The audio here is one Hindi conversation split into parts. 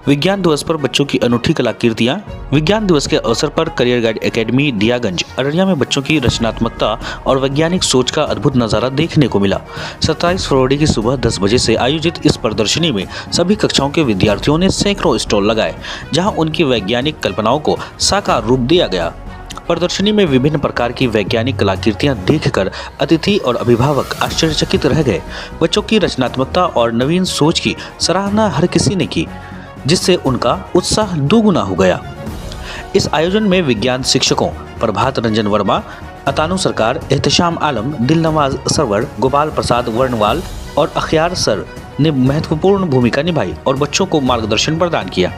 विज्ञान दिवस पर बच्चों की अनूठी कलाकृतियां। विज्ञान दिवस के अवसर पर करियर गाइड एकेडमी दियागंज अररिया में बच्चों की रचनात्मकता और वैज्ञानिक सोच का अद्भुत नजारा देखने को मिला। 27 फरवरी की सुबह 10 बजे से आयोजित इस प्रदर्शनी में सभी कक्षाओं के विद्यार्थियों ने सैकड़ों स्टॉल लगाए, जहां उनकी वैज्ञानिक कल्पनाओं को साकार रूप दिया गया। प्रदर्शनी में विभिन्न प्रकार की वैज्ञानिक कलाकृतियां देखकर अतिथि और अभिभावक आश्चर्यचकित रह गए। बच्चों की रचनात्मकता और नवीन सोच की सराहना हर किसी ने की, जिससे उनका उत्साह दोगुना हो गया। इस आयोजन में विज्ञान शिक्षकों प्रभात रंजन वर्मा, अतानु सरकार, एहतशाम आलम, दिलनवाज सरवर, गोपाल प्रसाद वर्णवाल और अखियार सर ने महत्वपूर्ण भूमिका निभाई और बच्चों को मार्गदर्शन प्रदान किया।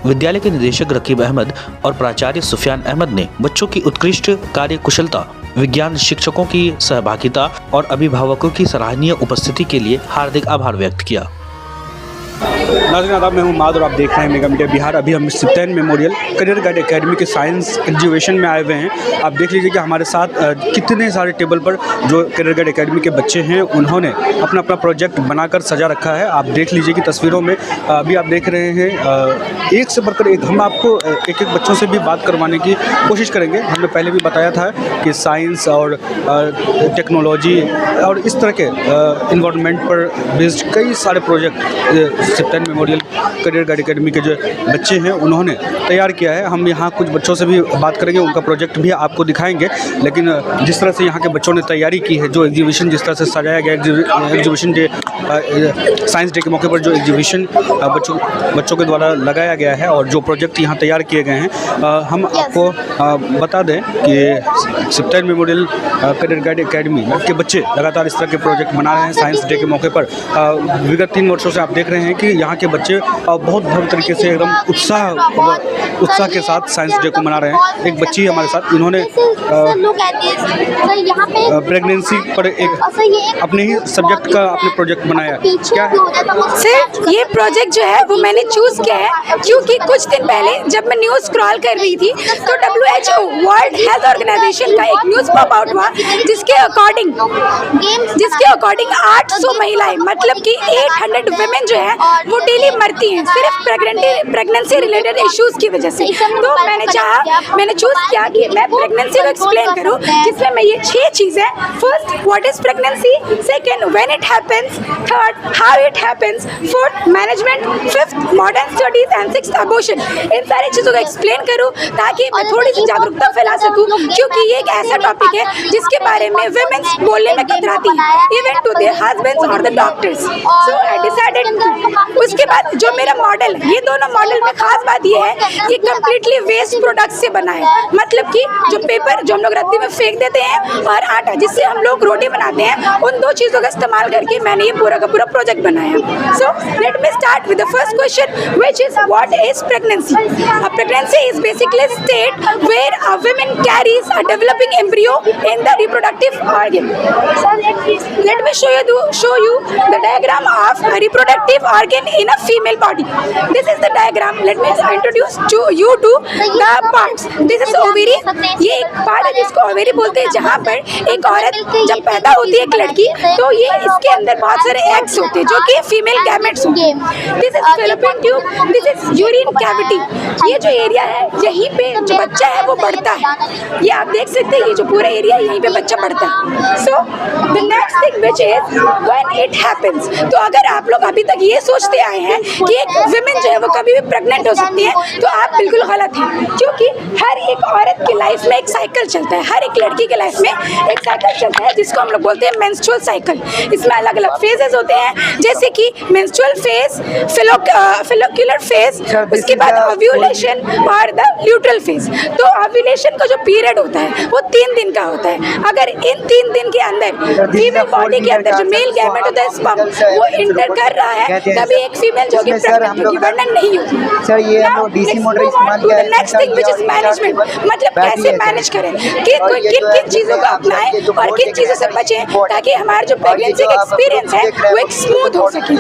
विद्यालय के निदेशक रकीब अहमद और प्राचार्य सुफियान अहमद ने बच्चों की उत्कृष्ट कार्य कुशलता, विज्ञान शिक्षकों की सहभागिता और अभिभावकों की सराहनीय उपस्थिति के लिए हार्दिक आभार व्यक्त किया। नाज़रीन आदाब, मैं हूं माद और आप देख रहे हैं मेगा मीडिया बिहार। अभी हम सिप्टेन मेमोरियल करियर गाइड एकेडमी के साइंस एग्जीबिशन में आए हुए हैं। आप देख लीजिए कि हमारे साथ कितने सारे टेबल पर जो करियर गाइड एकेडमी के बच्चे हैं उन्होंने अपना अपना प्रोजेक्ट बनाकर सजा रखा है। आप देख लीजिए कि तस्वीरों में अभी आप देख रहे हैं एक से बढ़कर एक। हम आपको एक एक बच्चों से भी बात करवाने की कोशिश करेंगे। हमने पहले भी बताया था कि साइंस और टेक्नोलॉजी और इस तरह के इन्वायरमेंट पर बेस्ड कई सारे प्रोजेक्ट सिप्टेन मेमोरियल करियर गाइड एकेडमी के जो बच्चे हैं उन्होंने तैयार किया है। हम यहाँ कुछ बच्चों से भी बात करेंगे, उनका प्रोजेक्ट भी आपको दिखाएंगे। लेकिन जिस तरह से यहाँ के बच्चों ने तैयारी की है, जो एग्जीबिशन जिस तरह से सजाया गया, एग्जीबिशन डे साइंस डे के मौके पर जो एग्जीबिशन बच्चों के द्वारा लगाया गया है और जो प्रोजेक्ट यहाँ तैयार किए गए हैं, हम आपको बता दें कि सिप्टेन मेमोरियल करियर गाइड एकेडमी के बच्चे लगातार इस तरह के प्रोजेक्ट बना रहे हैं साइंस डे के मौके पर। विगत 3 वर्षों से आप देख रहे हैं कि यहाँ के बच्चे बहुत भव्य तरीके से एकदम उत्साह के साथ साइंस डे को मना रहे हैं। एक बच्ची हमारे साथ, इन्होंने प्रेगनेंसी पर एक अपने ही सब्जेक्ट का अपने प्रोजेक्ट बनाया। क्या है सर, ये प्रोजेक्ट जो है वो मैंने चूज़ किया है क्योंकि कुछ दिन पहले जब मैं न्यूज़ स्क्रॉल कर रही थी तो WHO वर्ल्ड हेल्थ ऑर्गेनाइजेशन का एक न्यूज़ पॉप आउट हुआ जिसके अकॉर्डिंग 800 महिलाएं, मतलब कि 800 वुमेन जो है वो डेली मरती हैं सिर्फ प्रेगनेंसी रिलेटेड इश्यूज़ की वजह से। तो मैंने चूज़ किया कि मैं प्रेगनेंसी को एक्सप्लेन करूँ, जिसमें मैं ये 6 चीज़ें, first what is pregnancy, second when it happens, third how it happens, fourth management, fifth modern studies and sixth abortion. इन सारी चीज़ों को एक्सप्लेन करूँ ताकि मैं थोड़ी सी जागरूकता फैला सकूँ, क्योंकि ये एक ऐसा टॉपिक है जिसके बारे में वुमेन्स बोलने में कतराती हैं, इवन टू देयर हस्बैंड्स और the doctors. So I decided. उसके बाद जो मेरा मॉडल, ये दोनों मॉडल में खास बात ये है, ये कम्प्लीटली वेस्ट प्रोडक्ट से बना है। मतलब कि जो पेपर जो हम लोग रद्दी में फेंक देते हैं और आटा जिससे हम लोग रोटी बनाते हैं, उन 2 चीज़ों का इस्तेमाल करके मैंने ये पूरा का पूरा प्रोजेक्ट बनाया। So let me start with the first question, which is what is pregnancy. A pregnancy is basically a state where a woman carries a developing embryo in the reproductive organ. Let me show you the diagram of a reproductive organ in a female body. This is the diagram. Let me introduce to you to the parts. This is ovary. ये एक पार्ट है जिसको ओवेरी बोलते हैं, जहाँ पर एक औरत जब पैदा होती है, एक लड़की, तो ये इसके अंदर बहुत सारे एग्स होते हैं जो कि फीमेल गैमेट्स होते हैं। This is fallopian tube, this is urine cavity. ये जो एरिया है यहीं पे जो बच्चा है वो बढ़ता है। ये आप देख सकते हैं, ये जो पूरा एरिया है यहीं पे बच्चा बढ़ता है। So the next thing which is when it happens. तो अगर आप लोग अभी तक ये सोचते आए हैं कि एक वुमेन जो है वो कभी भी प्रेग्नेंट हो सकती है, तो आप बिल्कुल गलत हैं, क्योंकि हर एक औरत की लाइफ में एक साइकिल चलता है, हर एक लड़की के लाइफ में एक साइकिल चलता है जिसको हम लोग बोलते हैं मेंस्ट्रुअल साइकिल। इसमें अलग अलग फेजेस होते हैं, जैसे कि मेंस्ट्रुअल फेज, फोलिकुलर फेज, उसके बाद ओव्यूलेशन और द ल्यूट्रल फेज। तो ओव्यूलेशन का जो पीरियड होता है वो 3 दिन का होता है। अगर इन 3 दिन के अंदर फीमेल बॉडी के अंदर जो मेल गैमेट होता है स्पर्म वो इंटर कर रहा है, तभी एक फीमेल जो कि प्रेग्नेंट होगी, वरना नहीं होगी। सर, ये हम लोग डीसी मोटर इस्तेमाल किया है। Next thing which is management, मतलब कैसे मैनेज करें, किन चीज़ों को अपनाएं और किन चीज़ों से बचें ताकि हमारा जो प्रेगनेंसी का एक्सपीरियंस है वो एक स्मूथ हो सके।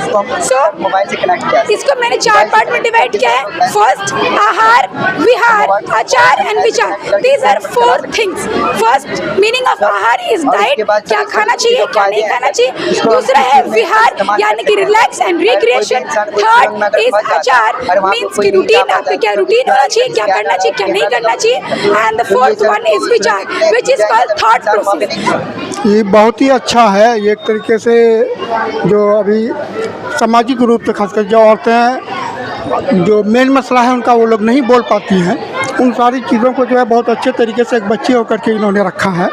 सो मोबाइल से कनेक्ट किया, इसको मैंने 4 पार्ट में डिवाइड किया है। फर्स्ट आहार, विहार, आचार एंड विचार। These are 4 things. First meaning of आहार इज डाइट, क्या खाना चाहिए क्या नहीं खाना चाहिए। दूसरा है विहार, यानी कि रिलैक्स एंड रिक्रिएशन। इंसान कोई सुरंग में थर्ड अगर इज फंस जाता है, आचार और वहाँ पे मीन्स कोई की नहीं जा रूटीन, पाता आपका है, क्या तो रूटीन होना चाहिए, क्या क्या करना चाहिए, क्या नहीं करना चाहिए। And the fourth one is विचार which is called thought process. ये बहुत ही अच्छा है। ये एक तरीके से जो अभी सामाजिक रूप से खासकर जो औरतें हैं, जो मेन मसला है उनका वो लोग नहीं बोल पाती हैं, उन सारी चीज़ों को जो है बहुत अच्छे तरीके से एक बच्चे होकर के इन्होंने रखा है।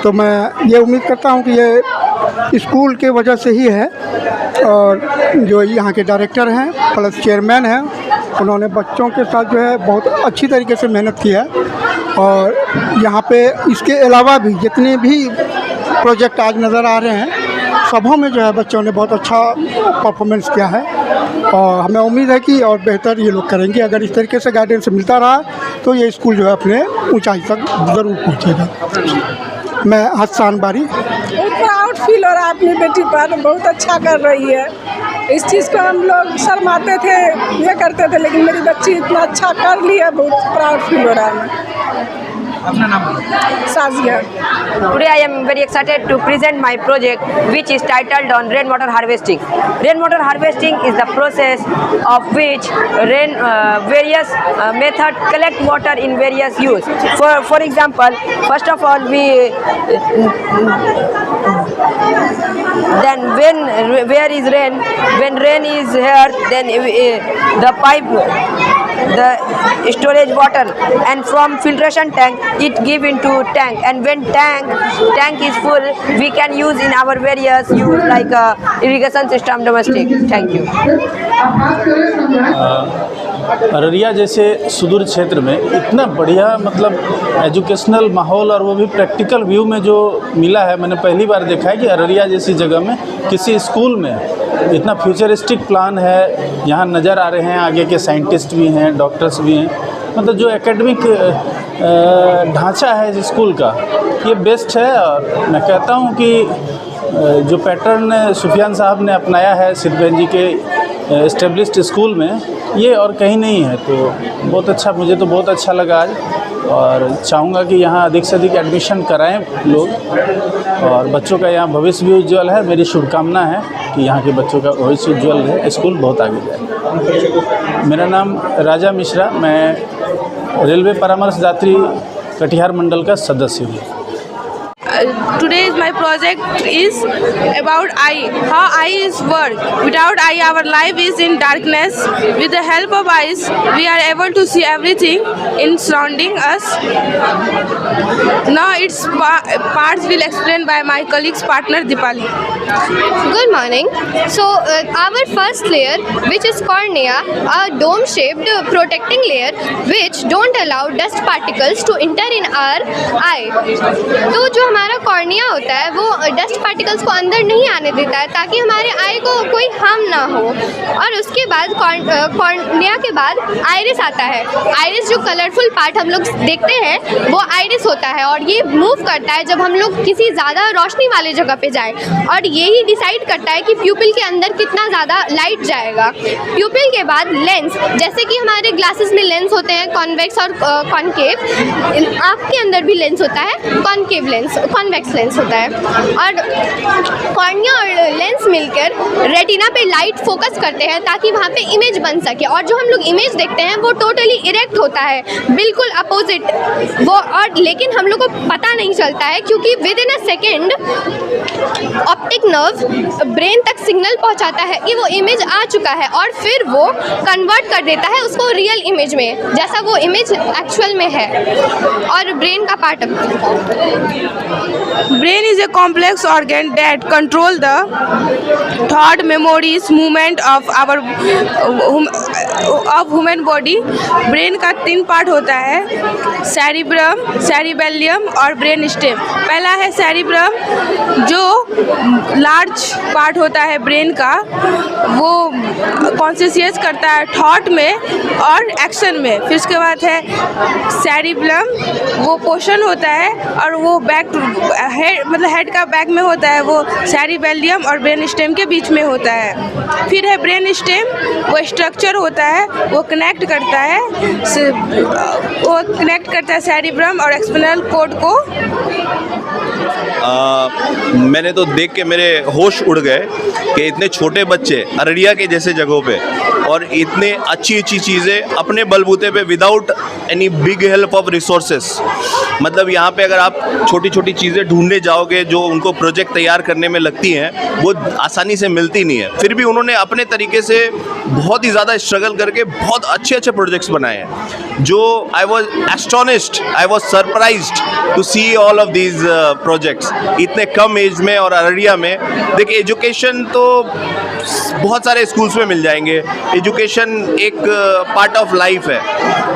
तो मैं ये उम्मीद करता हूँ कि ये स्कूल के वजह से ही है, और जो यहाँ के डायरेक्टर हैं प्लस चेयरमैन हैं, उन्होंने बच्चों के साथ जो है बहुत अच्छी तरीके से मेहनत की है। और यहाँ पे इसके अलावा भी जितने भी प्रोजेक्ट आज नज़र आ रहे हैं, सबों में जो है बच्चों ने बहुत अच्छा परफॉर्मेंस किया है, और हमें उम्मीद है कि और बेहतर ये लोग करेंगे। अगर इस तरीके से गाइडेंस मिलता रहा तो ये स्कूल जो है अपने ऊंचाई तक ज़रूर पहुंचेगा। मैं हसन बारी। बहुत प्राउड फील हो रहा है अपनी बेटी पर, बहुत अच्छा कर रही है। इस चीज़ को हम लोग शर्माते थे, ये करते थे, लेकिन मेरी बच्ची इतना अच्छा कर ली है, बहुत प्राउड फील हो रहा है। अपना नाम Sajiya. Today I am very excited to present my project, which is titled on rainwater harvesting. Rainwater harvesting is the process of which various method collect water in various use. For example, first of all then where is rain? When rain is here, then the pipe, the storage water, and from filtration tank it give into tank, and when tank is full, we can use in our various use like irrigation system, domestic. Thank you. Araria जैसे सुदूर क्षेत्र में इतना बढ़िया मतलब एजुकेशनल माहौल, और वो भी प्रैक्टिकल व्यू में जो मिला है, मैंने पहली बार देखा है कि अररिया जैसी जगह में किसी स्कूल में इतना फ्यूचरिस्टिक प्लान है। यहाँ नज़र आ रहे हैं आगे के साइंटिस्ट भी हैं, डॉक्टर्स भी हैं, मतलब जो एकेडमिक ढांचा है इस स्कूल का ये बेस्ट है। और मैं कहता हूँ कि जो पैटर्न सुफियान साहब ने अपनाया है सिद्धगंज जी के एस्टेब्लिश्ड स्कूल में, ये और कहीं नहीं है। तो बहुत अच्छा, मुझे तो बहुत अच्छा लगा आज, और चाहूँगा कि यहाँ अधिक से अधिक एडमिशन कराएं लोग, और बच्चों का यहाँ भविष्य भी उज्जवल है। मेरी शुभकामना है कि यहाँ के बच्चों का भविष्य उज्जवल है, स्कूल बहुत आगे जाए। मेरा नाम राजा मिश्रा, मैं रेलवे परामर्शदात्री कटिहार मंडल का सदस्य हूँ। Today my project is about eye, how eye is work. Without eye our life is in darkness. With the help of eyes we are able to see everything in surrounding us. Now its parts will explained by my colleague's partner Dipali. Good morning. So our first layer, which is cornea, a dome shaped protecting layer which don't allow dust particles to enter in our eye. तो जो हमारा कॉर्निया होता है वो डस्ट पार्टिकल्स को अंदर नहीं आने देता है, ताकि हमारे आई को कोई हार्म ना हो। और उसके बाद कॉर्निया के बाद आइरिस आता है। आइरिस जो कलरफुल पार्ट हम लोग देखते हैं वो आइरिस होता है, और ये मूव करता है जब हम लोग किसी ज़्यादा रोशनी वाले जगह पे जाए, और यही डिसाइड करता है कि प्यूपिल के अंदर कितना ज़्यादा लाइट जाएगा। प्यूपिल के बाद लेंस, जैसे कि हमारे ग्लासेस में लेंस होते हैं कॉन्वेक्स और कॉनकेव, आँख के अंदर भी लेंस होता है कॉनकेव लेंस, कॉन्वेक्स लेंस होता है। और कॉर्निया और लेंस मिलकर रेटिना पे लाइट फोकस करते हैं ताकि वहाँ पे इमेज बन सके, और जो हम लोग इमेज देखते हैं वो टोटली इरेक्ट होता है, बिल्कुल अपोजिट वो। और लेकिन हम लोग को पता नहीं चलता है क्योंकि with in a second optic nerve brain तक सिग्नल पहुँचाता है कि वो इमेज आ चुका है, और फिर वो कन्वर्ट कर देता है उसको रियल इमेज में, जैसा वो इमेज एक्चुअल में है। और ब्रेन का part, Brain is a complex organ that control the thought, memories, movement of our human body. Brain का 3 पार्ट होता है, सेरिब्रम, सेरिबेलियम और ब्रेन स्टेम। पहला है सेरिब्रम, जो लार्ज पार्ट होता है ब्रेन का, वो कॉन्शियस करता है थॉट में और एक्शन में। फिर उसके बाद है सेरिबेलम, वो पोर्शन होता है और वो बैक हेड, मतलब हेड का बैक में होता है, वो सेरिबेलियम और ब्रेन स्टेम के बीच में होता है। फिर है ब्रेन स्टेम, वो स्ट्रक्चर होता है, वो कनेक्ट करता है सेरिब्रम और एक्सटर्नल कोड को मैंने तो देख के मेरे होश उड़ गए कि इतने छोटे बच्चे अररिया के जैसे जगहों पे और इतने अच्छी अच्छी चीज़ें अपने बलबूते पे without any big help of resources, मतलब यहाँ पे अगर आप छोटी छोटी चीज़ें ढूंढने जाओगे जो उनको प्रोजेक्ट तैयार करने में लगती हैं वो आसानी से मिलती नहीं है, फिर भी उन्होंने अपने तरीके से बहुत ही ज़्यादा स्ट्रगल करके बहुत अच्छे अच्छे प्रोजेक्ट्स बनाए हैं जो I was astonished, I was surprised to see all of these projects इतने कम एज में। और अररिया में देखिए एजुकेशन तो बहुत सारे स्कूल्स में मिल जाएंगे, एजुकेशन एक पार्ट ऑफ लाइफ है,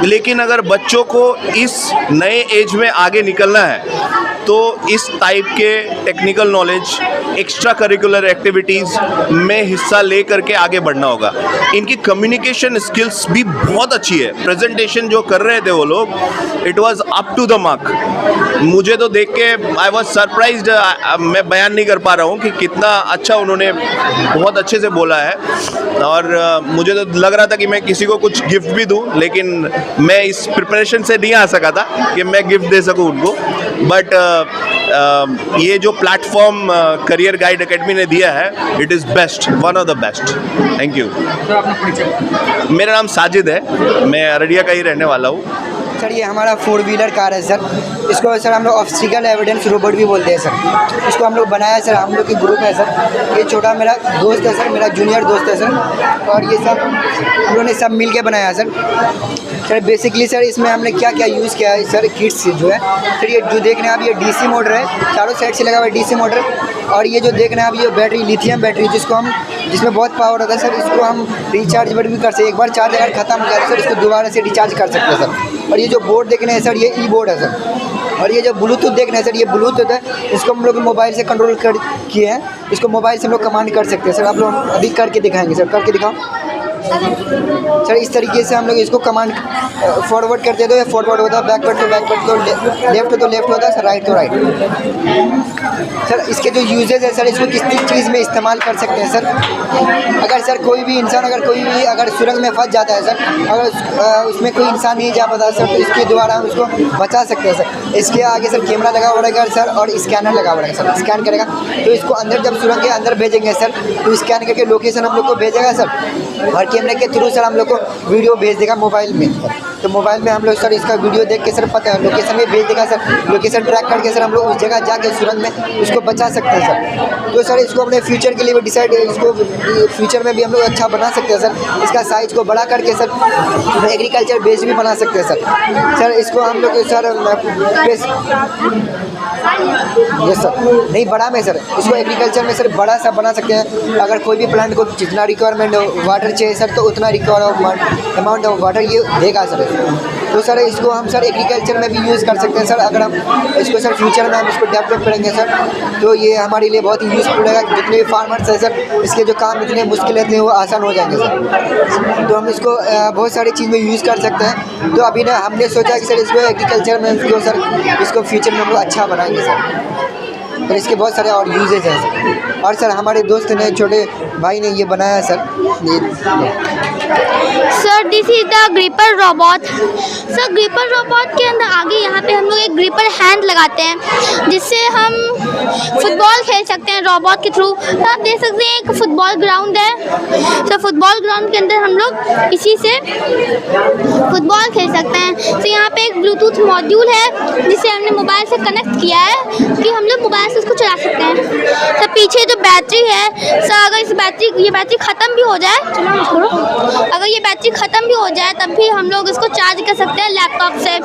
लेकिन अगर बच्चों को इस नए एज में आगे निकलना है तो इस टाइप के technical knowledge, extra curricular activities में हिस्सा ले करके आगे बढ़ना होगा। इनकी कम्युनिकेशन स्किल्स भी बहुत अच्छी है, प्रेजेंटेशन जो कर रहे थे वो लोग, it was up to the mark. मुझे तो देख के आई वाज सरप्राइज्ड, मैं बयान नहीं कर पा रहा हूँ कि कितना अच्छा उन्होंने बहुत अच्छे से बोला है। और मुझे तो लग रहा था कि मैं किसी को कुछ गिफ्ट भी दूँ, लेकिन मैं इस प्रिपरेशन से नहीं आ सका था कि मैं गिफ्ट दे सकूँ उनको। बट ये जो प्लेटफॉर्म करियर गाइड एकेडमी ने दिया है, it is best, one of the best. Thank you. मेरा नाम साजिद है, मैं अररिया का ही रहने वाला हूँ। सर ये हमारा 4 व्हीलर कार है सर, इसको सर हम लोग ऑब्स्टिकल एविडेंस रोबोट भी बोलते हैं सर। इसको हम लोग बनाया है सर, हम लोग की ग्रुप है सर। ये छोटा मेरा दोस्त है सर, मेरा जूनियर दोस्त है सर, और ये सब हम लोगों ने सब मिल के बनाया सर। सर बेसिकली सर इसमें हमने क्या क्या यूज़ किया है सर, किट्स जो है सर, ये जो देख रहे हैं आप ये डीसी मोटर है, चारों साइड से लगा हुआ है डीसी मोटर। और ये जो देख रहे हैं आप ये बैटरी, लिथियम बैटरी, जिसमें बहुत पावर होता है सर, इसको हम रिचार्जेबल भी कर सकते हैं। एक बार चार्ज अगर खत्म हो जाए तो सर इसको दोबारा से रिचार्ज कर सकते हैं सर। और ये जो बोर्ड देख रहे हैं सर, ये ई बोर्ड है सर। और ये जो ब्लूटूथ देख रहे हैं सर, ये ब्लूटूथ है, इसको हम लोग मोबाइल से कंट्रोल कर किए हैं, इसको मोबाइल से हम लोग कमांड कर सकते हैं सर। आप लोग अभी करके दिखाएंगे सर, करके दिखाओ सर। इस तरीके से हम लोग इसको कमांड फॉरवर्ड करते हैं तो ये फॉरवर्ड होता है, बैकवर्ड तो बैकवर्ड, तो लेफ्ट तो लेफ्ट होता है सर, राइट तो राइट। सर इसके जो यूजेज है सर, इसको किस चीज़ में इस्तेमाल कर सकते हैं सर। अगर सर कोई भी इंसान अगर सुरंग में फंस जाता है सर, अगर उसमें कोई इंसान नहीं जा पाता सर, तो इसके द्वारा हम उसको बचा सकते हैं सर। इसके आगे सर कैमरा लगा हुआ रहेगा सर, और स्कैनर लगा हुआ रहेगा सर, स्कैन करेगा तो इसको अंदर, जब सुरंग के अंदर भेजेंगे सर तो स्कैन करके लोकेशन हम लोग को भेजेगा सर, और कैमरे के थ्रू सर हम लोग को वीडियो भेज देगा मोबाइल में। तो मोबाइल में हम लोग सर इसका वीडियो देख के सर पता है लोकेशन में भेज देगा सर, लोकेशन ट्रैक करके सर हम लोग उस जगह जाके सुरंग में उसको बचा सकते हैं सर। तो सर इसको अपने फ्यूचर के लिए भी डिसाइड, इसको फ्यूचर में भी हम लोग अच्छा बना सकते हैं सर। इसका साइज को बड़ा करके सर एग्रीकल्चर बेस भी बना सकते हैं सर। सर इसको हम लोग सर यस सर, नहीं बड़ा में सर, इसको एग्रीकल्चर में सर बड़ा सा बना सकते हैं। अगर कोई भी प्लांट को जितना रिक्वायरमेंट वाटर चाहिए सर, तो उतना अमाउंट ऑफ वाटर ये देगा सर। तो सर इसको हम सर एग्रीकल्चर में भी यूज़ कर सकते हैं सर। अगर हम इसको सर फ्यूचर में हम इसको डेवलप करेंगे सर, तो ये हमारे लिए बहुत ही यूज़फुल रहेगा। जितने भी फार्मर्स हैं सर, इसके जो काम इतने मुश्किल रहते हैं वो आसान हो जाएंगे सर। तो हम इसको बहुत सारी चीज़ में यूज़ कर सकते हैं। तो अभी ना हमने सोचा कि सर इसको एग्रीकल्चर में इसको फ्यूचर में हम लोग अच्छा बनाएंगे सर। और इसके बहुत सारे और यूजेज हैं सर। और सर हमारे दोस्त ने, छोटे भाई ने ये बनाया sir. Sir this is the gripper robot. Sir gripper robot के अंदर आगे यहाँ पे हम लोग एक ग्रिपर हैंड लगाते हैं, जिससे हम फुटबॉल खेल सकते हैं रोबोट के थ्रू। तो आप देख सकते हैं एक फुटबॉल ग्राउंड है। तो फुटबॉल ग्राउंड के अंदर हम लोग इसी से फुटबॉल खेल सकते हैं। तो यहाँ पे एक ब्लूटूथ मॉड्यूल है, जिसे हमने मोबाइल से कनेक्ट किया है कि हम लोग मोबाइल से इसको चला सकते हैं। तो पीछे जो बैटरी है सर, अगर ये बैटरी ख़त्म भी हो जाए, छोड़ो, अगर ये बैटरी ख़त्म भी हो जाए तब भी हम लोग इसको चार्ज कर सकते हैं लैपटॉप से।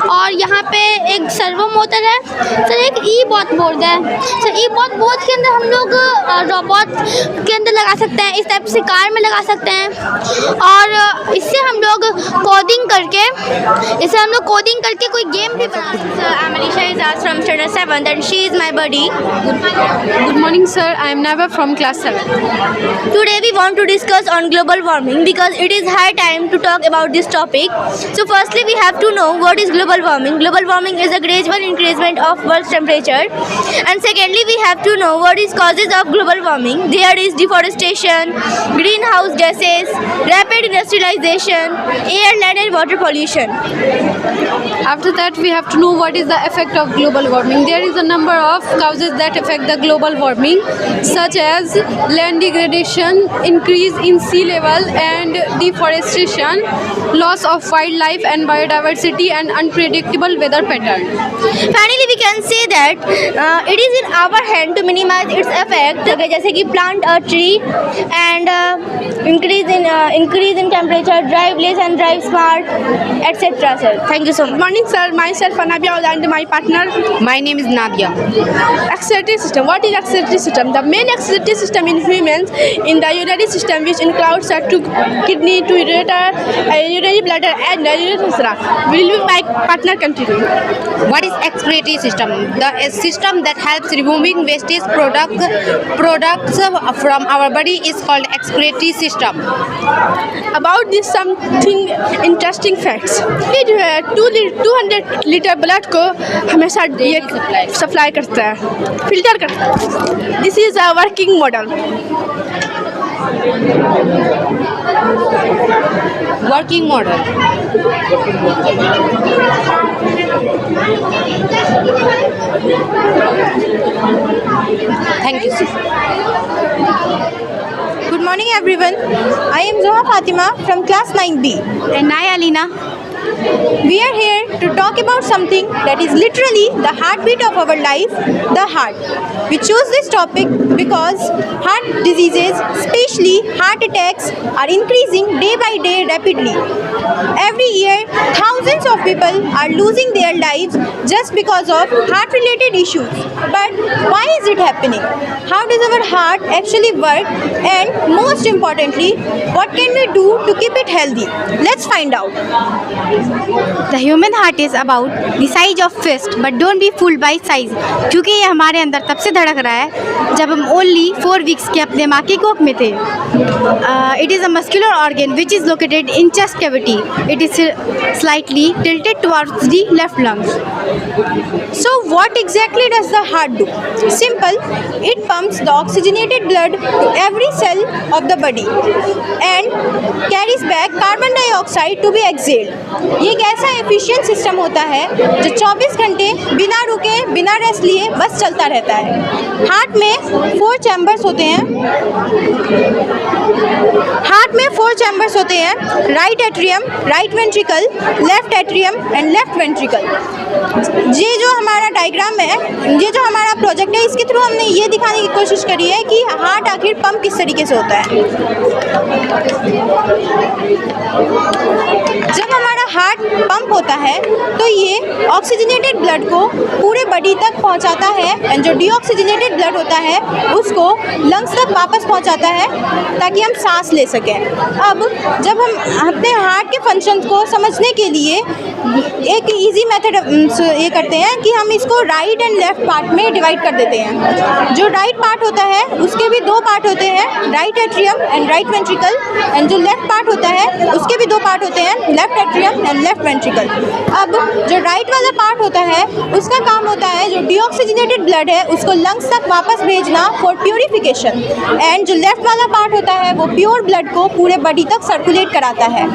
और यहाँ पे एक सर्वो मोटर है सर, एक ई बॉट बोर्ड है सर। ई बॉट बोर्ड के अंदर हम लोग रोबोट के अंदर लगा सकते हैं, इस टाइप से कार में लगा सकते हैं। और इससे हम लोग कोडिंग करके कोई गेम भी बना सकते हैं। Alisha is asked from standard 7 and she is my buddy. Good morning sir, I am Nava from class 7. Today we want to discuss on global warming because it is high time to talk about this topic. So firstly we have to know what is global warming. Global warming is a gradual increasement of Earth's temperature. And secondly we have to know what is causes of global warming. There is deforestation, greenhouse gases, rapid industrialization, air, land and water pollution. After that, we have to know what is the effect of global warming. There is a number of causes that affect the global warming, such as land degradation, increase in sea level and deforestation, loss of wildlife and biodiversity, and unpredictable weather pattern. Finally, we can say that it is in our hand to minimize its effect, जैसे कि plant a tree and increase in temperature, drive less and drive smart, etc. Sir, thank you so much. Good morning, sir. Myself Anabia and my partner. My name is Nadia. Excretory system. What is excretory system? The main excretory system in humans in the urinary system, which includes two kidney, two ureter, urinary bladder, and urethra. Will my partner continue? What is excretory system? The system that helps removing wastage products from our body is called excretory system. About this something interesting facts. ये जो है 200 लीटर ब्लड को हमेशा ये सप्लाई करता है, फिल्टर करता है. This is a working model. Working model. Thank you, sir. Good morning, everyone. I am Zoha Fatima from class 9B. And I, Alina. We are here to talk about something that is literally the heartbeat of our life, the heart. We chose this topic because heart diseases, especially heart attacks, are increasing day by day rapidly. Every year, thousands of people are losing their lives just because of heart-related issues. But why is it happening? How does our heart actually work? And most importantly, what can we do to keep it healthy? Let's find out. The human heart is about the size of fist, but don't be fooled by size. क्योंकि ये हमारे अंदर तब से धड़क रहा है जब हम only 4 weeks के अपने माँ की कोख में थे. It is a muscular organ which is located in chest cavity. It is slightly tilted towards the left lungs. So what exactly does the heart do? Simple, it pumps the oxygenated blood to every cell of the body and carries back carbon dioxide to be exhaled. ये एक ऐसा एफिशिएंट सिस्टम होता है जो 24 घंटे बिना रुके बिना रेस्ट लिए बस चलता रहता है. हार्ट में 4 चैम्बर्स होते हैं. Right atrium, right ventricle, left atrium and left ventricle. ये जो हमारा डायग्राम है, ये जो हमारा प्रोजेक्ट है, इसके थ्रू हमने ये दिखाने की कोशिश करी है कि हार्ट आखिर पंप किस तरीके से होता है. जब हमारा हार्ट पंप होता है तो ये ऑक्सीजनेटेड ब्लड को पूरे बॉडी तक पहुंचाता है एंड जो डीऑक्सीजनेटेड ब्लड होता है उसको लंग्स तक वापस पहुंचाता है ताकि हम सांस ले सकें. अब जब हम अपने हार्ट के फंक्शन को समझने के लिए एक इजी मेथड ये करते हैं कि हम इसको राइट एंड लेफ्ट पार्ट में डिवाइड कर देते हैं. जो राइट पार्ट होता है उसके भी 2 पार्ट होते हैं, right atrium and right ventricle. And जो लेफ्ट पार्ट होता है उसके भी 2 पार्ट होते हैं, left atrium and left ventricle. अब जो राइट वाला पार्ट होता है उसका काम होता है जो डीऑक्सीजनेटेड ब्लड है उसको लंग्स तक वापस भेजना फॉर प्योरीफिकेशन. एंड जो लेफ्ट वाला पार्ट होता है वो प्योर ब्लड को पूरे बॉडी तक सर्कुलेट कराता है.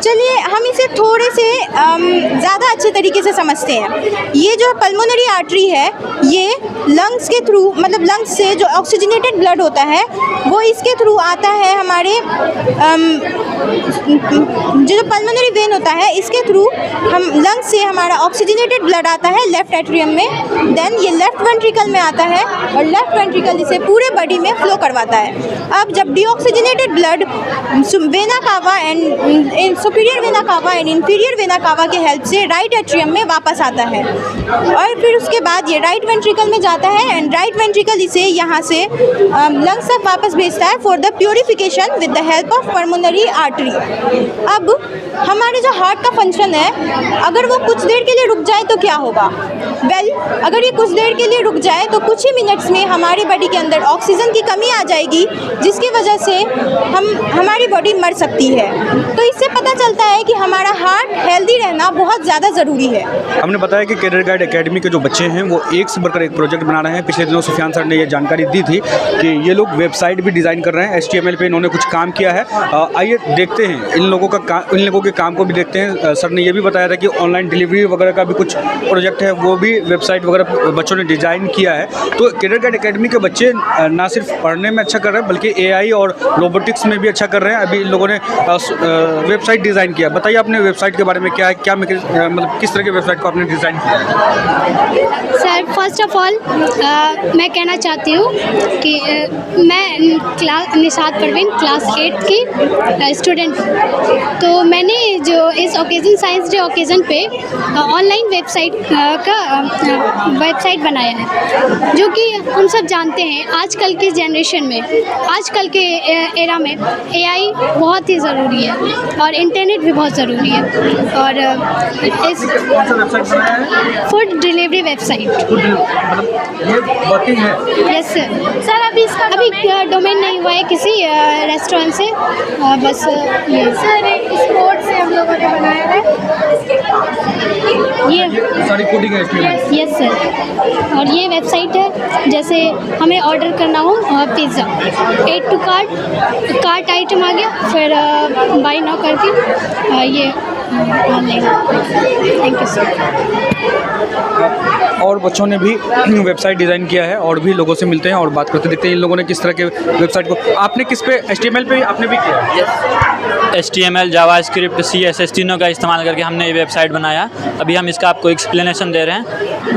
चलिए हम इसे थोड़े से ज़्यादा अच्छे तरीके से समझते हैं. ये जो पल्मोनरी आर्टरी है ये लंग्स के थ्रू, मतलब लंग्स से जो ऑक्सीजनेटेड ब्लड होता है वो इसके थ्रू आता है. हमारे जो पल्मोनरी वेन होता है इसके थ्रू हम लंग्स से हमारा ऑक्सीजनेटेड ब्लड आता है लेफ्ट एट्रियम में. देन ये लेफ्ट वेंट्रिकल में आता है और लेफ्ट वेंट्रिकल इसे पूरे बॉडी में फ्लो करवाता है. अब जब deoxygenated blood vena cava and superior vena cava and inferior vena cava के हेल्प से राइट एट्रियम में वापस आता है और फिर उसके बाद ये राइट वेंट्रिकल में जाता है एंड राइट वेंट्रिकल इसे यहाँ से लंग्स तक वापस भेजता है for the purification with the help of pulmonary artery. अब हमारे जो हार्ट का फंक्शन है, अगर वो कुछ देर के लिए रुक जाए तो क्या होगा? अगर ये कुछ देर के लिए रुक जाए तो कुछ ही मिनट्स में हमारी बॉडी के अंदर ऑक्सीजन की कमी आ जाएगी, जिसकी वजह से हमारी बॉडी मर सकती है। तो इससे पता चलता है कि हमारा हार्ट हेल्दी रहना बहुत ज़्यादा ज़रूरी है। हमने बताया कि करियर गाइड एकेडमी के जो बच्चे हैं वो एक से बढ़कर एक प्रोजेक्ट बना रहे हैं। पिछले दिनों सुफियान सर ने ये जानकारी दी थी कि ये लोग वेबसाइट भी डिज़ाइन कर रहे हैं, HTML पे इन्होंने कुछ काम किया है। आइए देखते हैं इन लोगों के काम को भी देखते हैं। सर ने ये भी बताया था कि ऑनलाइन डिलीवरी वगैरह का भी कुछ प्रोजेक्ट है, वो भी वेबसाइट वगैरह बच्चों ने डिज़ाइन किया है। तो करियर गाइड एकेडमी के बच्चे ना सिर्फ पढ़ने में अच्छा कर रहे हैं बल्कि AI और रोबोटिक्स में भी अच्छा कर रहे हैं। अभी इन लोगों ने वेबसाइट डिज़ाइन किया। बताइए अपने वेबसाइट के बारे में क्या है, क्या मतलब किस तरह के वेबसाइट को आपने डिज़ाइन किया है? सर फर्स्ट ऑफ ऑल मैं कहना चाहती हूँ कि मैं निशात परवीन क्लास 8 की स्टूडेंट हूँ। तो मैंने जो इस ओकेज़न साइंस डे ओकेज़न पे ऑनलाइन वेबसाइट बनाया है, जो कि हम सब जानते हैं आजकल की जनरेशन में, आजकल के एरा में AI बहुत ही ज़रूरी है और इंटरनेट भी बहुत ज़रूरी है। और इस food delivery website yes sir अभी डोमेन नहीं हुआ है किसी रेस्टोरेंट से, बस ये सर स्पोर्ट से हम लोगों ने बनाया है ये सारी कोडिंग है इसमें। Yes sir. और ये वेबसाइट है, जैसे हमें ऑर्डर करना हो pizza, add to cart item आ गया, फिर बाय नाउ करके ये ऑनलाइन। Thank you sir. और बच्चों ने भी वेबसाइट डिज़ाइन किया है और भी लोगों से मिलते हैं और बात करते देखते हैं इन लोगों ने किस तरह के वेबसाइट को। आपने किस पे HTML पे आपने भी किया है? HTML, जावास्क्रिप्ट, CSS तीनों का इस्तेमाल करके हमने ये वेबसाइट बनाया। अभी हम इसका आपको एक्सप्लेनेशन दे रहे हैं।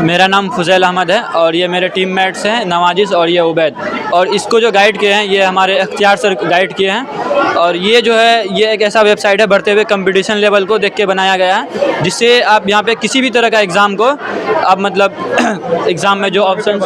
मेरा नाम फुज़ैल अहमद है और ये मेरे टीममेट्स हैं नवाजिश और ये उबैद। और इसको जो गाइड किए हैं ये हमारे अख्तियार सर गाइड किए हैं। और ये जो है ये एक ऐसा वेबसाइट है बढ़ते हुए कंपटीशन लेवल को देख के बनाया गया है, जिससे आप यहाँ पे किसी भी तरह का एग्ज़ाम को आप मतलब एग्ज़ाम में जो ऑप्शन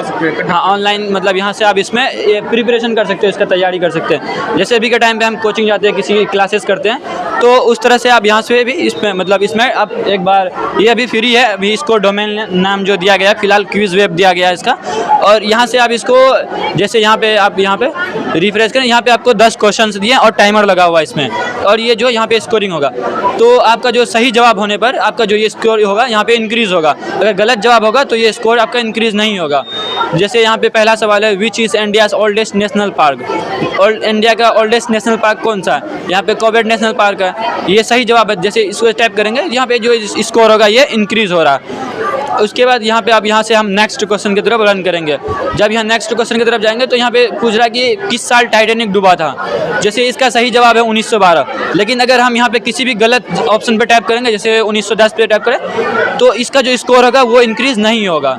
हाँ ऑनलाइन मतलब यहाँ से आप इसमें ये प्रिपरेशन कर सकते हो, इसका तैयारी कर सकते हैं। जैसे अभी के टाइम पे हम कोचिंग जाते हैं, किसी क्लासेस करते हैं, तो उस तरह से आप यहाँ से भी इसमें मतलब इसमें आप एक बार ये अभी फ्री है, अभी इसको डोमेन नाम जो दिया गया है फ़िलहाल क्विज़ वेब दिया गया है इसका। और यहाँ से आप इसको जैसे यहाँ पे आप यहाँ पे रिफ्रेश करें, यहाँ पे आपको 10 क्वेश्चंस दिए और टाइमर लगा हुआ है इसमें, और ये जो यहाँ पे स्कोरिंग होगा, तो आपका जो सही जवाब होने पर आपका जो ये स्कोर होगा यहाँ पे इंक्रीज़ होगा। अगर गलत जवाब होगा तो ये स्कोर आपका इंक्रीज़ नहीं होगा। जैसे यहाँ पे पहला सवाल है, which is India's oldest national park, और इंडिया का ओल्डेस्ट नेशनल पार्क कौन सा है? यहाँ पे कोविड नेशनल पार्क है, ये सही जवाब है। जैसे इसको टाइप करेंगे यहाँ पे जो स्कोर होगा ये इंक्रीज़ हो रहा है। उसके बाद यहाँ पे अब यहाँ से हम नेक्स्ट क्वेश्चन की तरफ रन करेंगे। जब यहाँ नेक्स्ट क्वेश्चन की तरफ जाएंगे तो यहाँ पे पूछ रहा है कि किस साल टाइटैनिक डूबा था। जैसे इसका सही जवाब है 1912, लेकिन अगर हम यहाँ पे किसी भी गलत ऑप्शन पे टाइप करेंगे, जैसे 1910 पे टाइप करें, तो इसका जो स्कोर होगा वो इंक्रीज़ नहीं होगा।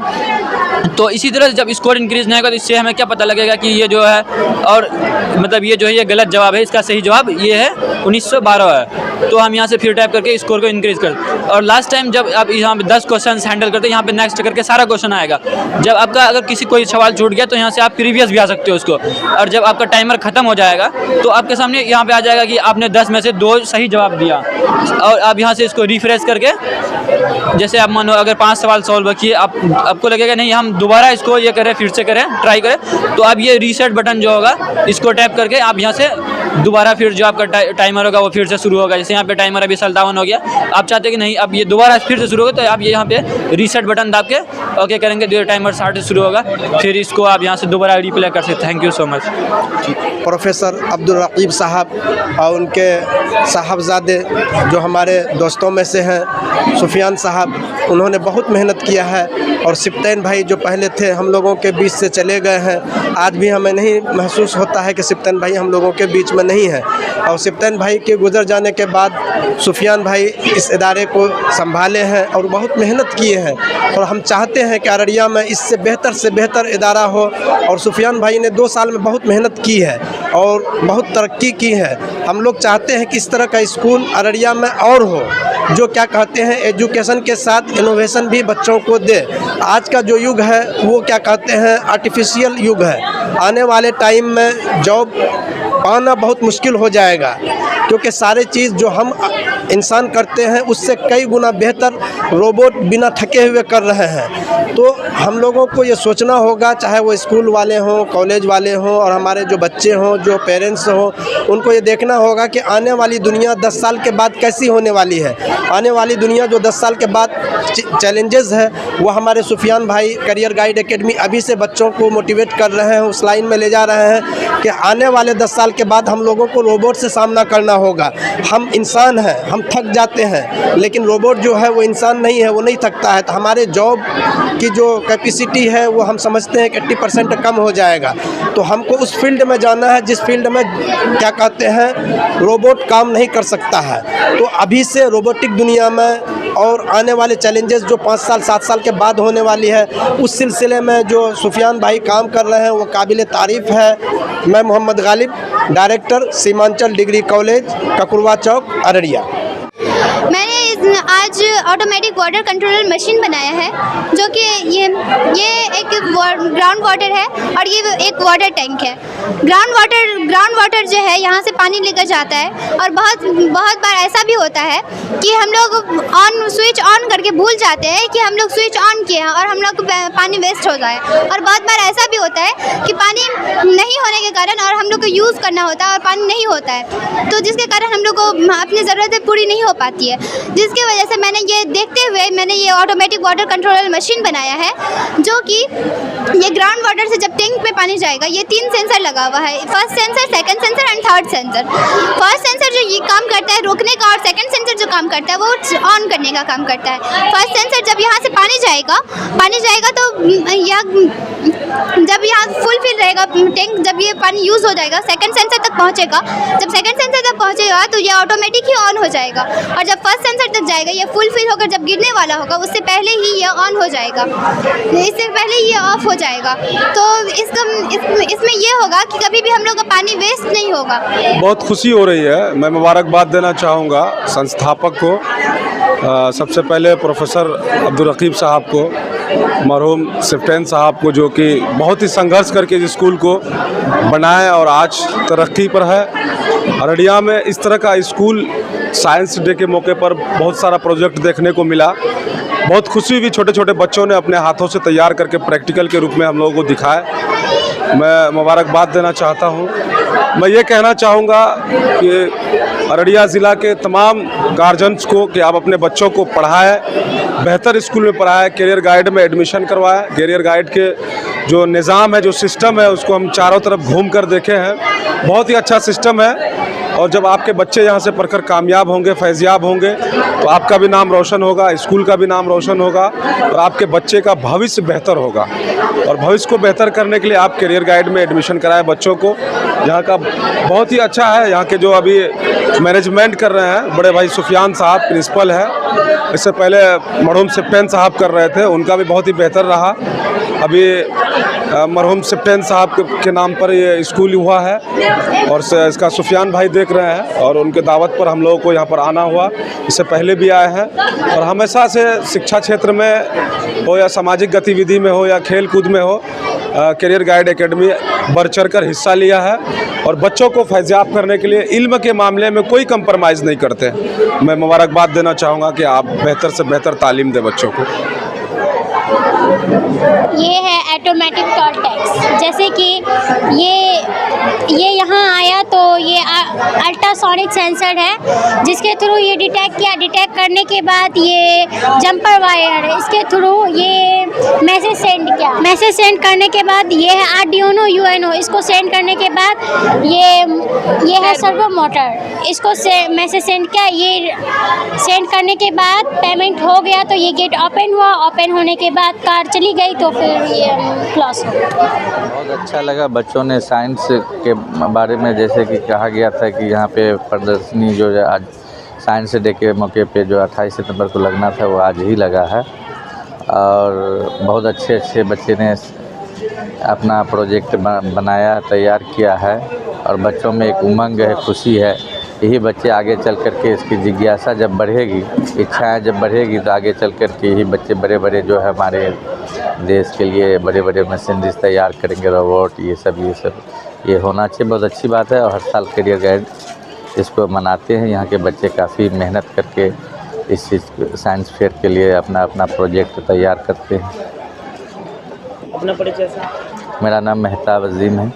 तो इसी तरह से जब स्कोर इंक्रीज़ नहीं होगा तो इससे हमें क्या पता लगेगा कि ये जो है और मतलब ये जो है ये गलत जवाब है, इसका सही जवाब ये है 1912 है। तो हम यहाँ से फिर टाइप करके स्कोर को इंक्रीज़ कर। और लास्ट टाइम जब आप यहाँ पे 10 क्वेश्चन हैंडल करते हैं, यहाँ पे नेक्स्ट करके सारा क्वेश्चन आएगा। जब आपका अगर किसी कोई सवाल छूट गया तो यहाँ से आप प्रीवियस भी आ सकते हो उसको। और जब आपका टाइमर ख़त्म हो जाएगा तो आपके सामने यहाँ पे आ जाएगा कि आपने 10 में से 2 सही जवाब दिया। और आप यहाँ से इसको रिफ्रेश करके, जैसे आप मानो अगर 5 सवाल सॉल्व किए, आपको लगेगा नहीं हम दोबारा इसको ये करें, फिर से करें, ट्राई करें, तो आप ये रीसेट बटन जो होगा इसको टैप करके आप यहाँ से दोबारा फिर जो आपका टाइमर होगा वो फिर से शुरू होगा। जैसे यहाँ पे टाइमर अभी 57 हो गया, आप चाहते हैं कि नहीं अब ये दोबारा फिर से शुरू होगा, तो आप ये यहाँ पे रीसेट बटन दाब के ओके करेंगे, जो टाइमर 60 से शुरू होगा, फिर इसको आप यहाँ से दोबारा रिप्ले कर सकते हैं। Thank you so much. Professor Abdul Raqib sahab और उनके साहबजादे जो हमारे दोस्तों में से हैं, सुफियान साहब, उन्होंने बहुत मेहनत किया है। और सिप्तैन भाई जो पहले थे हम लोगों के बीच से चले गए हैं, आज भी हमें नहीं महसूस होता है कि सिप्तैन भाई हम लोगों के बीच में नहीं है। और सिप्तैन भाई के गुजर जाने के बाद सुफियान भाई इस इदारे को संभाले हैं और बहुत मेहनत किए हैं। और हम चाहते हैं कि अररिया में इससे बेहतर इदारा हो। और सुफियान भाई ने 2 साल में बहुत मेहनत की है और बहुत तरक्की की है। हम लोग चाहते हैं कि इस तरह का स्कूल अररिया में और हो, जो क्या कहते हैं एजुकेशन के साथ इनोवेशन भी बच्चों को दे। आज का जो युग है वो क्या कहते हैं आर्टिफिशियल युग है। आने वाले टाइम में जॉब पाना बहुत मुश्किल हो जाएगा, क्योंकि सारे चीज़ जो हम इंसान करते हैं उससे कई गुना बेहतर रोबोट बिना थके हुए कर रहे हैं। तो हम लोगों को ये सोचना होगा, चाहे वो स्कूल वाले हों, कॉलेज वाले हों और हमारे जो बच्चे हों, जो पेरेंट्स हों, उनको ये देखना होगा कि आने वाली दुनिया 10 साल के बाद कैसी होने वाली है। आने वाली दुनिया जो 10 साल के बाद चैलेंजेस है वो हमारे सुफियान भाई करियर गाइड एकेडमी अभी से बच्चों को मोटिवेट कर रहे हैं, उस लाइन में ले जा रहे हैं कि आने वाले 10 साल के बाद हम लोगों को रोबोट से सामना करना होगा। हम इंसान हैं, हम थक जाते हैं, लेकिन रोबोट जो है वो इंसान नहीं है, वो नहीं थकता है। तो हमारे जॉब की जो कैपेसिटी है वो हम समझते हैं कि 80% कम हो जाएगा। तो हमको उस फील्ड में जाना है जिस फील्ड में क्या कहते हैं रोबोट काम नहीं कर सकता है। तो अभी से रोबोटिक दुनिया में और आने वाले चैलेंजेस जो 5 साल 7 साल के बाद होने वाली है उस सिलसिले में जो सुफियान भाई काम कर रहे हैं वो काबिल तारीफ़ है। मैं Mohammad Ghalib, director Seemanchal degree college Kakurwa Chowk Araria. मैंने आज ऑटोमेटिक वाटर कंट्रोलर मशीन बनाया है जो कि ये एक ग्राउंड वाटर है और ये एक वाटर टैंक है। ग्राउंड वाटर जो है यहाँ से पानी लेकर जाता है और बहुत बार ऐसा भी होता है कि हम लोग स्विच ऑन करके भूल जाते हैं कि हम लोग स्विच ऑन किए हैं और हम लोग को पानी वेस्ट हो जाए। और बहुत बार ऐसा भी होता है कि पानी नहीं होने के कारण और हम लोग को यूज़ करना होता है और पानी नहीं होता है, तो जिसके कारण हम लोग को अपनी ज़रूरतें पूरी नहीं हो पाती है। जिसकी वजह से मैंने ये देखते हुए मैंने ये ऑटोमेटिक वाटर कंट्रोलर मशीन बनाया है जो कि ये ग्राउंड वाटर से जब टैंक में पानी जाएगा ये 3 सेंसर लगा हुआ है। First sensor, second sensor and third sensor. First sensor जो ये काम करता है रोकने का और सेकंड सेंसर जो काम करता है वो ऑन करने का काम करता है। फर्स्ट सेंसर जब यहाँ से पानी जाएगा तो जब यहाँ फुल फिल रहेगा टैंक, जब ये पानी यूज़ हो जाएगा सेकंड सेंसर तक पहुँचेगा। जब सेकंड सेंसर तक पहुँचेगा तो ये ऑटोमेटिक ही ऑन हो जाएगा और जब फर्स्ट सेंसर तक जाएगा ये फुल फिल होकर जब गिरने वाला होगा उससे पहले ही ये ऑन हो जाएगा, इससे पहले ये ऑफ हो जाएगा। तो इसमें ये होगा कि कभी भी हम लोग का पानी वेस्ट नहीं होगा। बहुत खुशी हो रही है। मैं मुबारकबाद देना चाहूँगा संस्थापक को, सबसे पहले प्रोफेसर अब्दुल रकीब साहब को, मरहूम सिफ्टैन साहब को, जो कि बहुत ही संघर्ष करके इस स्कूल को बनाए और आज तरक्की पर है। अररिया में इस तरह का स्कूल साइंस डे के मौके पर बहुत सारा प्रोजेक्ट देखने को मिला। बहुत खुशी हुई, छोटे छोटे बच्चों ने अपने हाथों से तैयार करके प्रैक्टिकल के रूप में हम लोगों को दिखाया। मैं मुबारकबाद देना चाहता हूँ। मैं ये कहना चाहूँगा कि अररिया ज़िला के तमाम गार्जियंस को कि आप अपने बच्चों को पढ़ाएं, बेहतर स्कूल में पढ़ाएं, करियर गाइड में एडमिशन करवाएं। करियर गाइड के जो निज़ाम है, जो सिस्टम है, उसको हम चारों तरफ घूम कर देखे हैं। बहुत ही अच्छा सिस्टम है और जब आपके बच्चे यहाँ से पढ़कर कामयाब होंगे, फैज़याब होंगे, तो आपका भी नाम रोशन होगा, स्कूल का भी नाम रोशन होगा और आपके बच्चे का भविष्य बेहतर होगा। और भविष्य को बेहतर करने के लिए आप करियर गाइड में एडमिशन कराएं बच्चों को। यहाँ का बहुत ही अच्छा है। यहाँ के जो अभी मैनेजमेंट कर रहे हैं बड़े भाई सुफियान साहब प्रिंसिपल है, इससे पहले मरहूम सिफ्टैन साहब कर रहे थे, उनका भी बहुत ही बेहतर रहा। अभी मरहूम सिफ्टैन साहब के नाम पर ये स्कूल हुआ है और इसका सुफियान भाई देख रहे हैं और उनके दावत पर हम लोगों को यहाँ पर आना हुआ। इससे पहले भी आए हैं और हमेशा से शिक्षा क्षेत्र में हो या सामाजिक गतिविधि में हो या खेल कूद में हो, करियर गाइड एकेडमी बढ़ चढ़ कर हिस्सा लिया है और बच्चों को फैज़याब करने के लिए इल्म के मामले में कोई कंप्रोमाइज़ नहीं करते। मैं मुबारकबाद देना चाहूँगा कि आप बेहतर से बेहतर तालीम दें बच्चों को। ये है ऑटोमेटिक टोल टैक्स। जैसे कि ये यहाँ आया तो ये अल्ट्रासोनिक सेंसर है जिसके थ्रू ये डिटेक्ट करने के बाद ये जंपर वायर है, इसके थ्रू ये मैसेज सेंड करने के बाद ये है आर्डिनो यूएनओ, इसको सेंड करने के बाद ये है सर्वो मोटर, इसको मैसेज सेंड किया, ये सेंड करने के बाद पेमेंट हो गया तो ये गेट ओपन हुआ, ओपन होने के बाद कार चली गई तो फिर ये क्लास हो। बहुत अच्छा लगा। बच्चों ने साइंस के बारे में जैसे कि कहा गया था कि यहाँ पे प्रदर्शनी जो आज साइंस डे के मौके पे जो 28 सितंबर को लगना था वो आज ही लगा है और बहुत अच्छे बच्चे ने अपना प्रोजेक्ट बनाया, तैयार किया है और बच्चों में एक उमंग है, खुशी है। यही बच्चे आगे चल कर के इसकी जिज्ञासा जब बढ़ेगी, इच्छाएं जब बढ़ेगी तो आगे चल कर के यही बच्चे बड़े जो है हमारे देश के लिए बड़े मशीनरीज तैयार करेंगे, रोबोट ये सब ये होना चाहिए। बहुत अच्छी बात है और हर साल करियर गाइड इसको मनाते हैं। यहाँ के बच्चे काफ़ी मेहनत करके इस चीज़ साइंस फेयर के लिए अपना अपना प्रोजेक्ट तैयार करते हैं। अपना परिचय सर? मेरा नाम मेहताब अजीम है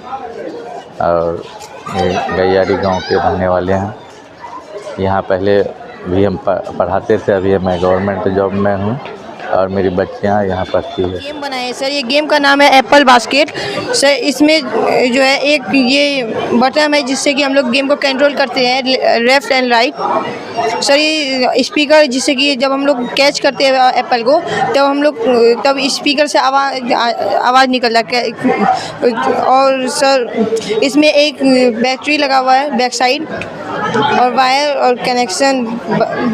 और ये गैयारी गांव के रहने वाले हैं। यहाँ पहले भी हम पढ़ाते थे, अभी मैं गवर्नमेंट जॉब में हूँ और मेरी बच्चियाँ यहाँ पढ़ती है। गेम बनाए सर, ये गेम का नाम है एप्पल बास्केट। सर इसमें जो है एक ये बटन है जिससे कि हम लोग गेम को कंट्रोल करते हैं लेफ़्ट एंड राइट। सर ये स्पीकर जिससे कि जब हम लोग कैच करते हैं एप्पल को तब स्पीकर से आवाज़ निकलता है। और सर इसमें एक बैटरी लगा हुआ है बैक साइड और वायर और कनेक्शन,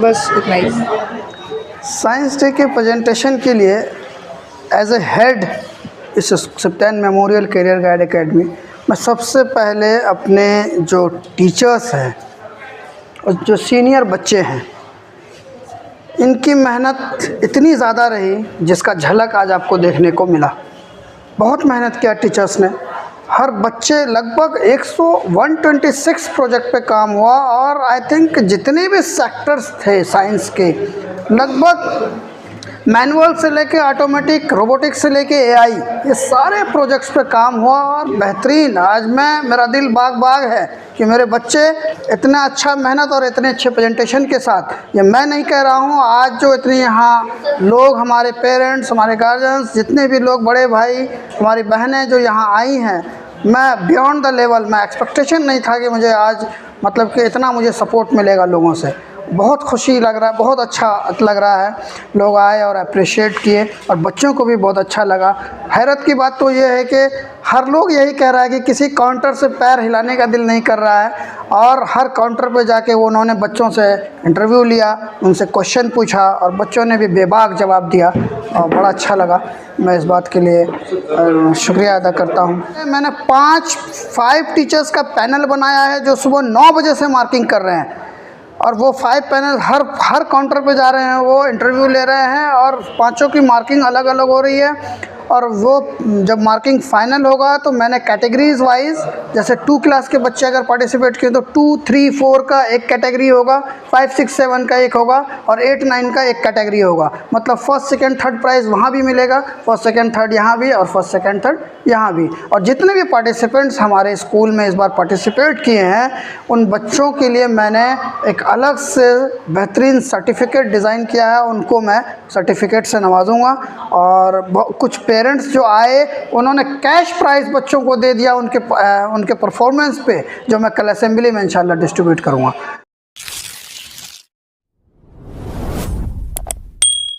बस इतना ही। साइंस डे के प्रेजेंटेशन के लिए एज ए हेड इस सप्तान मेमोरियल करियर गाइड एकेडमी मैं सबसे पहले अपने जो टीचर्स हैं और जो सीनियर बच्चे हैं, इनकी मेहनत इतनी ज़्यादा रही जिसका झलक आज आपको देखने को मिला। बहुत मेहनत किया टीचर्स ने। हर बच्चे लगभग 126 प्रोजेक्ट पे काम हुआ और आई थिंक जितने भी सेक्टर्स थे साइंस के, लगभग मैनुअल से लेके ऑटोमेटिक, रोबोटिक्स से लेके एआई, ये सारे प्रोजेक्ट्स पे काम हुआ और बेहतरीन। आज मेरा दिल बाग बाग है कि मेरे बच्चे इतना अच्छा मेहनत और इतने अच्छे प्रेजेंटेशन के साथ, ये मैं नहीं कह रहा हूँ, आज जो इतने यहाँ लोग, हमारे पेरेंट्स, हमारे गार्जियंस, जितने भी लोग, बड़े भाई, हमारी बहनें जो यहाँ आई हैं, मैं बियॉन्ड द लेवल, मैं एक्सपेक्टेशन नहीं था कि मुझे आज मतलब कि इतना मुझे सपोर्ट मिलेगा लोगों से। बहुत खुशी लग रहा है, बहुत अच्छा लग रहा है। लोग आए और अप्रिशिएट किए और बच्चों को भी बहुत अच्छा लगा। हैरत की बात तो ये है कि हर लोग यही कह रहा है कि किसी काउंटर से पैर हिलाने का दिल नहीं कर रहा है और हर काउंटर पे जाके वो उन्होंने बच्चों से इंटरव्यू लिया, उनसे क्वेश्चन पूछा और बच्चों ने भी बेबाक जवाब दिया और बड़ा अच्छा लगा। मैं इस बात के लिए शुक्रिया अदा करता हूँ। मैंने 5 टीचर्स का पैनल बनाया है जो सुबह 9 बजे से मार्किंग कर रहे हैं और वो 5 पैनल हर काउंटर पे जा रहे हैं, वो इंटरव्यू ले रहे हैं और 5 की मार्किंग अलग अलग हो रही है। और वो जब मार्किंग फाइनल होगा तो मैंने कैटेगरीज वाइज, जैसे 2 क्लास के बच्चे अगर पार्टिसिपेट किए तो 2, 3, 4 का एक कैटेगरी होगा, 5, 6, 7 का एक होगा और 8, 9 का एक कैटेगरी होगा। मतलब फर्स्ट, सेकंड, थर्ड प्राइज़ वहाँ भी मिलेगा, फर्स्ट, सेकंड, थर्ड यहाँ भी और फर्स्ट, सेकंड, थर्ड यहाँ भी। और जितने भी पार्टिसिपेंट्स हमारे स्कूल में इस बार पार्टिसिपेट किए हैं, उन बच्चों के लिए मैंने एक अलग से बेहतरीन सर्टिफिकेट डिज़ाइन किया है। उनको मैं सर्टिफिकेट से नवाजूँगा और कुछ पेरेंट्स जो आए उन्होंने कैश प्राइज़ बच्चों को दे दिया उनके परफॉर्मेंस पे, जो मैं कल असेंबली में इंशाल्लाह डिस्ट्रीब्यूट करूँगा।